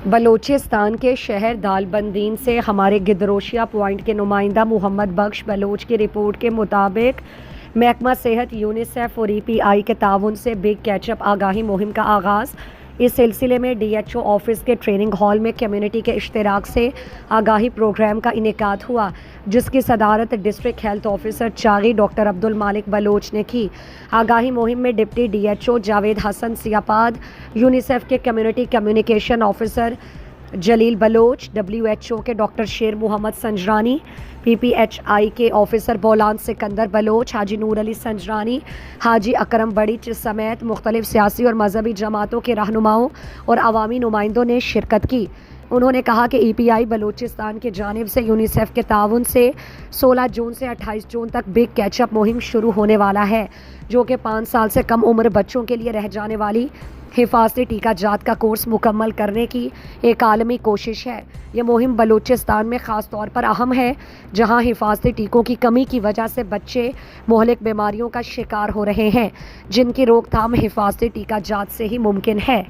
بلوچستان کے شہر دالبندین سے ہمارے گدروشیہ پوائنٹ کے نمائندہ محمد بخش بلوچ کی رپورٹ کے مطابق محکمہ صحت، یونیسیف اور EPI کے تعاون سے بگ کیچ اپ آگاہی مہم کا آغاز۔ اس سلسلے میں DHO آفس کے ٹریننگ ہال میں کمیونٹی کے اشتراک سے آگاہی پروگرام کا انعقاد ہوا، جس کی صدارت district health officer Chagai doctor Abdul Malik Baloch نے کی۔ آگاہی مہم میں ڈپٹی DHO جاوید حسن سیاپاد، یونیسیف کے community communication officer Jalil Baloch, WHO کے ڈاکٹر شیر محمد سنجرانی، PPHI کے آفیسر بولان سکندر بلوچ، حاجی نور علی سنجرانی، حاجی اکرم بڑیچ سمیت مختلف سیاسی اور مذہبی جماعتوں کے رہنماؤں اور عوامی نمائندوں نے شرکت کی۔ انہوں نے کہا کہ EPI بلوچستان کی جانب سے یونیسیف کے تعاون سے 16 جون سے 28 جون تک بگ کیچ اپ مہم شروع ہونے والا ہے، جو کہ 5 سال سے کم عمر بچوں کے لیے رہ جانے والی حفاظتی ٹیکہ جات کا کورس مکمل کرنے کی ایک عالمی کوشش ہے۔ یہ مہم بلوچستان میں خاص طور پر اہم ہے، جہاں حفاظتی ٹیکوں کی کمی کی وجہ سے بچے مہلک بیماریوں کا شکار ہو رہے ہیں، جن کی روک تھام حفاظتی ٹیکہ جات سے ہی ممکن ہے۔